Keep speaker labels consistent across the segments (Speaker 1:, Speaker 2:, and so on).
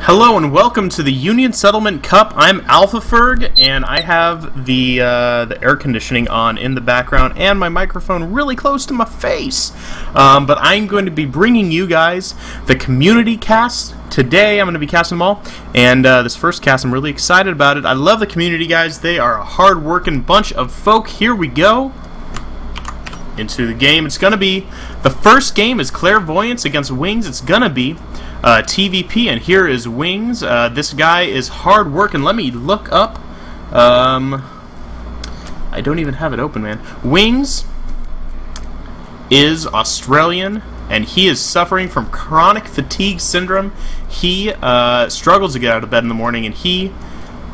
Speaker 1: Hello and welcome to the Union Settlement Cup. I'm AlphaFerg, and I have the air conditioning on in the background and my microphone really close to my face. But I'm going to be bringing you guys the community cast. Today I'm going to be casting them all, and this first cast I'm really excited about it. I love the community guys. They are a hard-working bunch of folk. Here we go into the game. It's going to be, the first game is Clairvoyance against Wings. It's going to be TVP, and here is Wings. This guy is hard working. Let me look up. I don't even have it open, man. Wings is Australian, and he is suffering from chronic fatigue syndrome. He struggles to get out of bed in the morning, and he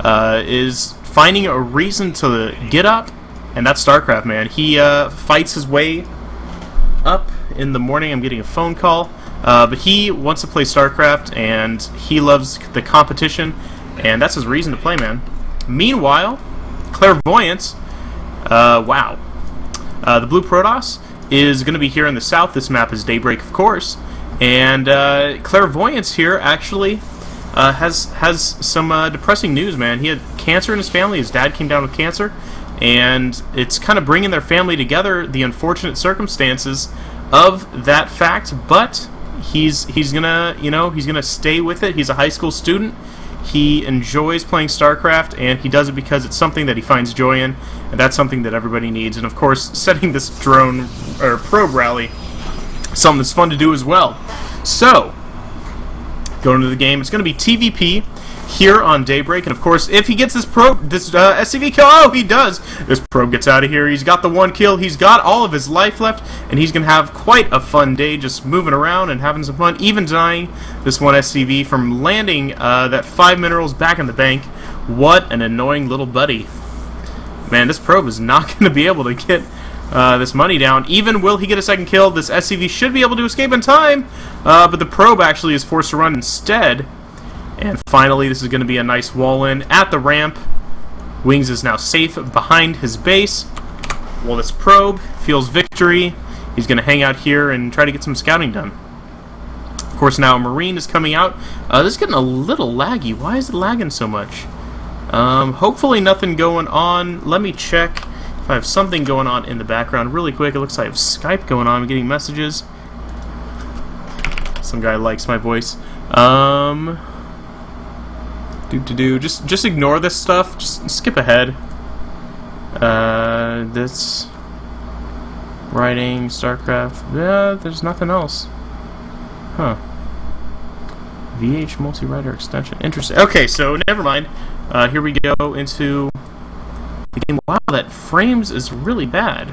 Speaker 1: is finding a reason to get up, and that's StarCraft, man. He fights his way up in the morning. I'm getting a phone call. But he wants to play StarCraft, and he loves the competition, and that's his reason to play, man. Meanwhile, Clairvoyance, wow. The Blue Protoss is going to be here in the south. This map is Daybreak, of course, and Clairvoyance here actually has some depressing news, man. He had cancer in his family. His dad came down with cancer, and it's kind of bringing their family together, the unfortunate circumstances of that fact, but he's gonna, he's gonna stay with it. He's a high school student. He enjoys playing StarCraft, and he does it because it's something that he finds joy in, and that's something that everybody needs. And of course, setting this drone or probe rally, something that's fun to do as well. So, going into the game, it's gonna be TVP here on Daybreak, and of course, if he gets this probe, this SCV kill, oh, he does! This probe gets out of here. He's got the one kill. He's got all of his life left, and he's gonna have quite a fun day just moving around and having some fun, even denying this one SCV from landing that 5 minerals back in the bank. What an annoying little buddy. Man, this probe is not gonna be able to get this money down. Even will he get a second kill, this SCV should be able to escape in time, but the probe actually is forced to run instead. And finally, this is going to be a nice wall-in at the ramp. Wings is now safe behind his base. Well, this probe feels victory. He's going to hang out here and try to get some scouting done. Of course, now a Marine is coming out. This is getting a little laggy. Why is it lagging so much? Hopefully nothing going on. Let me check if I have something going on in the background really quick. It looks like I have Skype going on. I'm getting messages. Some guy likes my voice. Just ignore this stuff. Just skip ahead. This writing StarCraft. Yeah, there's nothing else. Huh. VH multi-writer extension. Interesting. Okay, so never mind. Here we go into the game. Wow, that frames is really bad.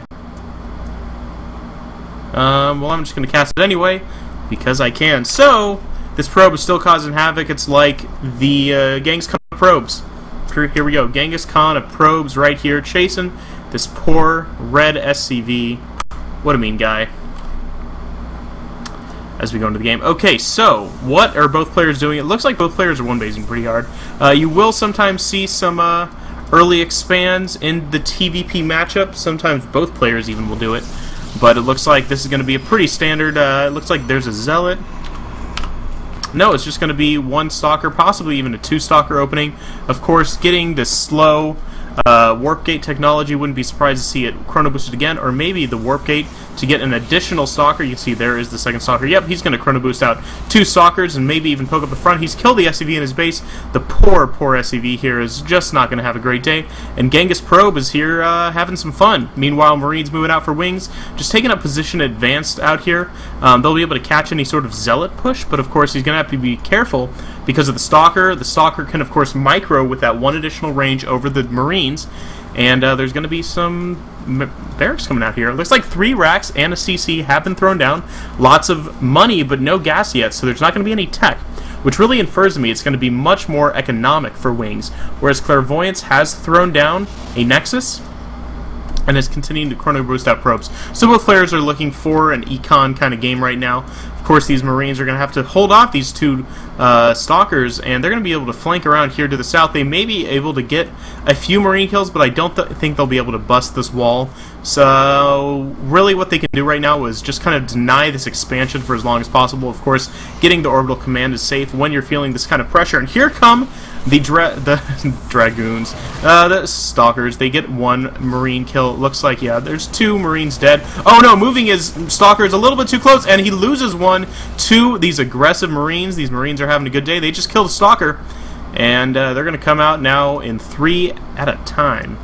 Speaker 1: Well, I'm just gonna cast it anyway because I can. So. This probe is still causing havoc. It's like the Genghis Khan of probes. Here we go. Genghis Khan of probes right here, chasing this poor red SCV. What a mean guy. As we go into the game. Okay, so what are both players doing? It looks like both players are one-basing pretty hard. You will sometimes see some early expands in the TVP matchup. Sometimes both players even will do it. But it looks like this is going to be a pretty standard. It looks like there's a Zealot. No, it's just going to be one Stalker, possibly even a 2-Stalker opening. Of course, getting this slow Warp Gate technology, wouldn't be surprised to see it Chrono Boosted again, or maybe the Warp Gate to get an additional Stalker. You can see there is the second Stalker. Yep, he's going to Chrono Boost out 2 Stalkers and maybe even poke up the front. He's killed the SCV in his base. The poor SCV here is just not going to have a great day. And Genghis Probe is here having some fun. Meanwhile, Marines moving out for Wings, just taking up position advanced out here. They'll be able to catch any sort of Zealot push, but of course he's going to have to be careful because of the Stalker. The Stalker can, of course, micro with that one additional range over the Marines. And there's going to be some barracks coming out here. It looks like 3 racks and a CC have been thrown down. Lots of money, but no gas yet, so there's not going to be any tech, which really infers to me it's going to be much more economic for Wings, whereas Clairvoyance has thrown down a Nexus and is continuing to Chrono Boost out probes. So both players are looking for an econ kind of game right now. Of course, these Marines are going to have to hold off these two Stalkers, and they're going to be able to flank around here to the south. They may be able to get a few Marine kills, but I don't think they'll be able to bust this wall. So really what they can do right now is just kind of deny this expansion for as long as possible. Of course, getting the orbital command is safe when you're feeling this kind of pressure. And here come the Dragoons, the Stalkers. They get one Marine kill. It looks like, yeah, there's 2 Marines dead. Oh no, moving his Stalkers a little bit too close, and he loses one to these aggressive Marines. These Marines are having a good day. They just killed a Stalker, and they're going to come out now in 3 at a time.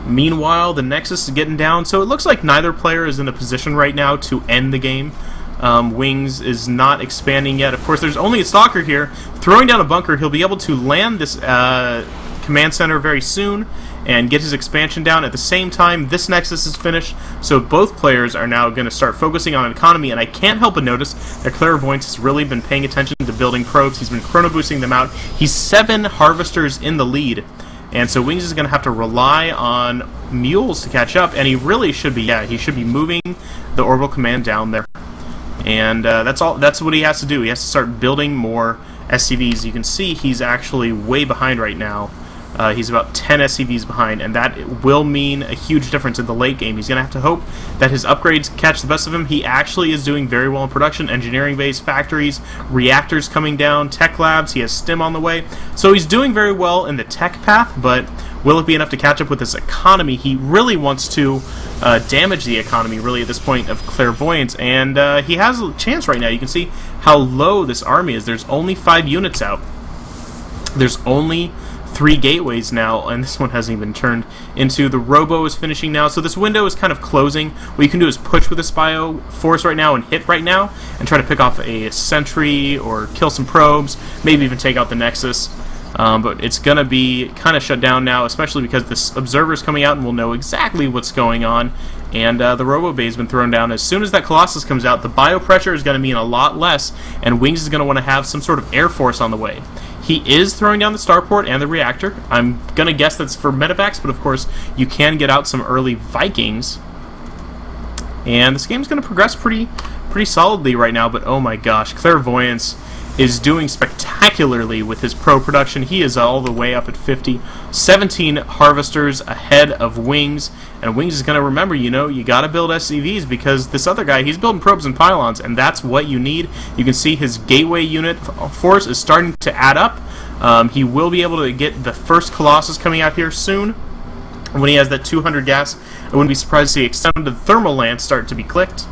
Speaker 1: Meanwhile, the Nexus is getting down, so it looks like neither player is in a position right now to end the game. Wings is not expanding yet. Of course, there's only a Stalker here. Throwing down a bunker, he'll be able to land this command center very soon and get his expansion down. At the same time, this Nexus is finished, so both players are now going to start focusing on economy, and I can't help but notice that Clairvoyance has really been paying attention to building probes. He's been chrono boosting them out. He's 7 harvesters in the lead, and so Wings is going to have to rely on mules to catch up, and he really should be, yeah, he should be moving the orbital command down there. And that's what he has to do. He has to start building more SCVs. You can see he's actually way behind right now. He's about 10 SCVs behind, and that will mean a huge difference in the late game. He's going to have to hope that his upgrades catch the best of him. He actually is doing very well in production, engineering base, factories, reactors coming down, tech labs. He has STEM on the way. So he's doing very well in the tech path, but will it be enough to catch up with his economy? He really wants to damage the economy, really, at this point of Clairvoyance, and he has a chance right now. You can see how low this army is. There's only 5 units out. There's only 3 gateways now, and this one hasn't even turned into. The Robo is finishing now, so this window is kind of closing. What you can do is push with a Spio Force right now and hit right now, and try to pick off a sentry or kill some probes, maybe even take out the Nexus. But it's going to be kind of shut down now, especially because this observer is coming out and will know exactly what's going on. And the Robo Bay has been thrown down. As soon as that Colossus comes out, the biopressure is going to mean a lot less, and Wings is going to want to have some sort of air force on the way. He is throwing down the starport and the reactor. I'm going to guess that's for medevacs, but of course you can get out some early Vikings. And this game's going to progress pretty solidly right now, but oh my gosh, Clairvoyance is doing spectacularly with his pro production. He is all the way up at 50. 17 harvesters ahead of Wings, and Wings is going to remember, you know, you got to build SCVs, because this other guy, he's building probes and pylons, and that's what you need. You can see his gateway unit force is starting to add up. He will be able to get the first Colossus coming out here soon. When he has that 200 gas, I wouldn't be surprised to see extended thermal lance start to be clicked.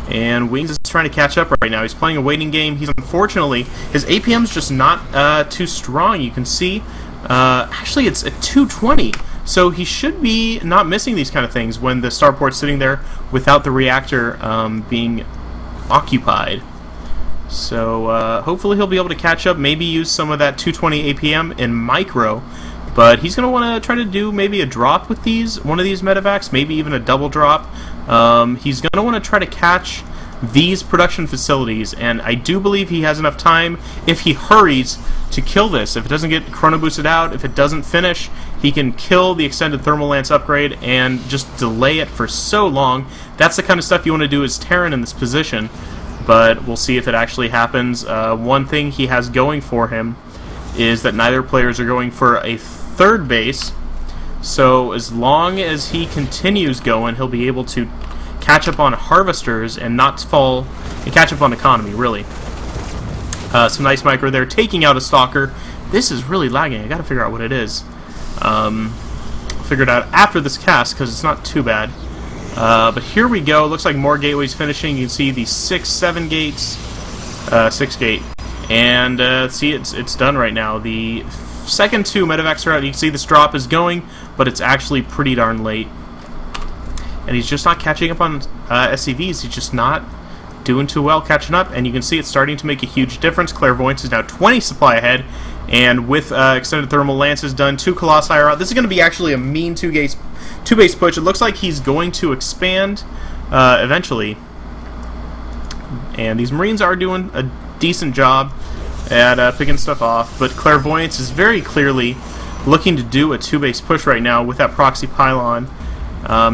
Speaker 1: And Wings is trying to catch up right now. He's playing a waiting game. He's unfortunately, his APM's just not too strong. You can see, actually it's at 220. So he should be not missing these kind of things when the starport's sitting there without the reactor being occupied. So hopefully he'll be able to catch up, maybe use some of that 220 APM in micro. But he's going to want to try to do maybe a drop with one of these medevacs, maybe even a double drop. He's going to want to try to catch these production facilities, and I do believe he has enough time, if he hurries, to kill this. If it doesn't get chrono boosted out, if it doesn't finish, he can kill the extended thermal lance upgrade and just delay it for so long. That's the kind of stuff you want to do as Terran in this position, but we'll see if it actually happens. One thing he has going for him is that neither players are going for a third base, so as long as he continues going, he'll be able to catch up on harvesters and not fall, and catch up on economy, really. Some nice micro there, taking out a Stalker. This is really lagging. I gotta figure out what it is. I'll figure it out after this cast, because it's not too bad. But here we go. Looks like more gateways finishing. You can see the 7 gates, 6 gate. And see, it's done right now. The second 2 medevacs are out. You can see this drop is going, but it's actually pretty darn late. And he's just not catching up on SCVs. He's just not doing too well catching up. And you can see it's starting to make a huge difference. Clairvoyance is now 20 supply ahead. And with extended thermal lances done, 2 Colossi are out. This is going to be actually a mean 2-base push. It looks like he's going to expand eventually. And these Marines are doing a decent job at picking stuff off, but Clairvoyance is very clearly looking to do a 2-base push right now with that proxy pylon.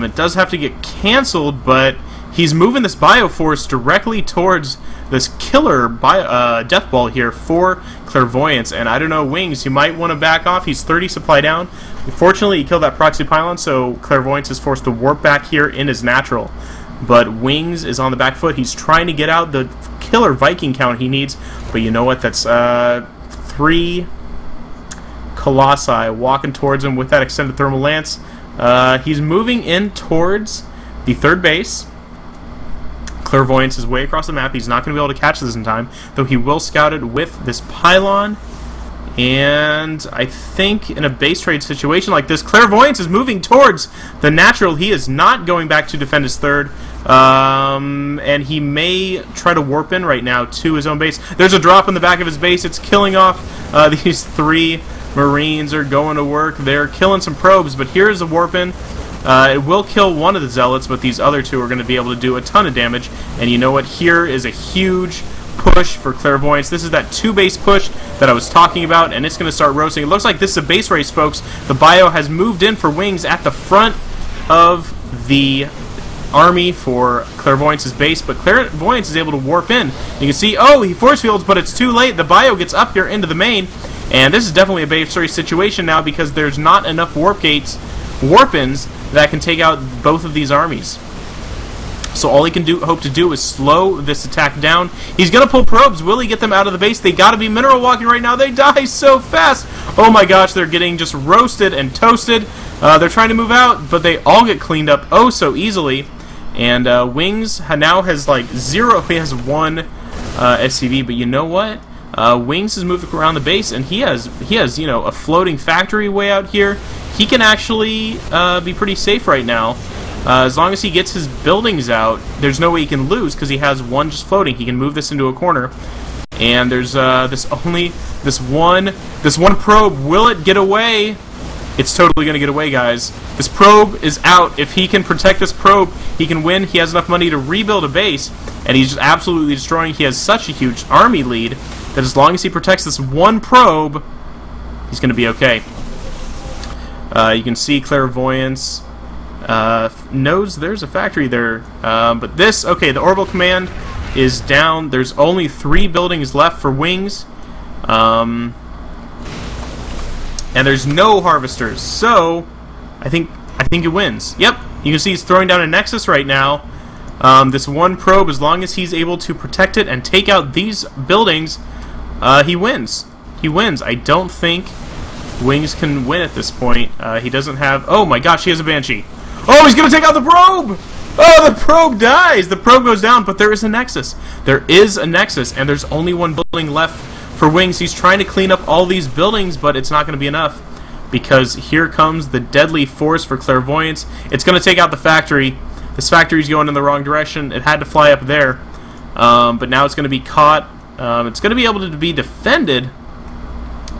Speaker 1: It does have to get canceled, but he's moving this Bioforce directly towards this killer Death Ball here for Clairvoyance. And I don't know, Wings, you might want to back off. He's 30 supply down. Unfortunately, he killed that Proxy Pylon, so Clairvoyance is forced to warp back here in his natural. But Wings is on the back foot. He's trying to get out the killer Viking count he needs. But you know what? That's 3 Colossi walking towards him with that extended thermal lance. He's moving in towards the third base. Clairvoyance is way across the map. He's not going to be able to catch this in time, though he will scout it with this pylon. And I think in a base trade situation like this, Clairvoyance is moving towards the natural. He is not going back to defend his third. And he may try to warp in right now to his own base. There's a drop in the back of his base. It's killing off these 3 Marines are going to work. They're killing some probes, but here's a warp in. It will kill one of the Zealots, but these other 2 are going to be able to do a ton of damage. And you know what? Here is a huge push for Clairvoyance. This is that 2-base push that I was talking about, and it's going to start roasting. It looks like this is a base race, folks. The Bio has moved in for Wings at the front of the army for Clairvoyance's base, but Clairvoyance is able to warp in. You can see, oh, he force fields, but it's too late. The Bio gets up here into the main, and this is definitely a base race situation now because there's not enough warp-ins that can take out both of these armies. So all he can hope to do is slow this attack down. He's going to pull probes. Will he get them out of the base? They got to be mineral walking right now. They die so fast. Oh my gosh, they're getting just roasted and toasted. They're trying to move out, but they all get cleaned up oh so easily. And Wings now has like 0. He has 1 SCV, but you know what? Wings has moved around the base, and he has you know, a floating factory way out here. He can actually be pretty safe right now. As long as he gets his buildings out, there's no way he can lose because he has 1 just floating. He can move this into a corner, and there's this one probe. Will it get away? It's totally going to get away, guys. This probe is out. If he can protect this probe, he can win. He has enough money to rebuild a base, and he's just absolutely destroying. He has such a huge army lead that as long as he protects this 1 probe, he's going to be okay. You can see Clairvoyance knows there's a factory there, but this, okay, the orbital command is down. There's only 3 buildings left for Wings, and there's no harvesters, so I think it wins. Yep, you can see he's throwing down a Nexus right now. This 1 probe, as long as he's able to protect it and take out these buildings, he wins. He wins. I don't think Wings can win at this point. He doesn't have... Oh my gosh, he has a Banshee. Oh, he's going to take out the probe! Oh, the probe dies! The probe goes down, but there is a Nexus. There is a Nexus, and there's only 1 building left for Wings. He's trying to clean up all these buildings, but it's not going to be enough because here comes the deadly force for Clairvoyance. It's going to take out the factory. This factory's going in the wrong direction. It had to fly up there, but now it's going to be caught. It's going to be able to be defended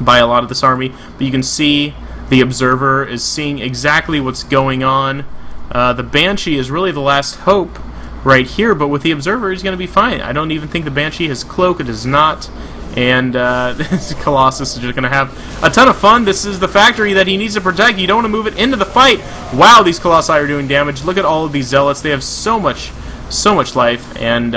Speaker 1: by a lot of this army, but you can see the Observer is seeing exactly what's going on. The Banshee is really the last hope right here, but with the Observer, he's going to be fine. I don't even think the Banshee has cloak. It does not. And Colossus is just going to have a ton of fun. This is the factory that he needs to protect. You don't want to move it into the fight. Wow, these Colossi are doing damage. Look at all of these Zealots. They have so much life. And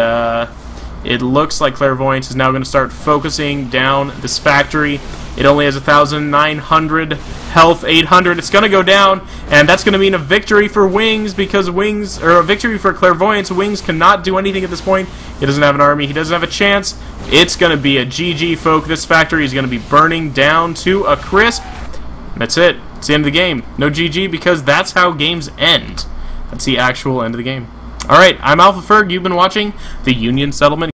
Speaker 1: it looks like Clairvoyance is now going to start focusing down this factory. It only has 1,900 health, 800. It's going to go down, and that's going to mean a victory for Wings because Wings, or a victory for Clairvoyance. Wings cannot do anything at this point. He doesn't have an army. He doesn't have a chance. It's going to be a GG, folk. This factory is going to be burning down to a crisp. That's it. It's the end of the game. No GG because that's how games end. That's the actual end of the game. All right, I'm Alpha Ferg. You've been watching the Union Settlement.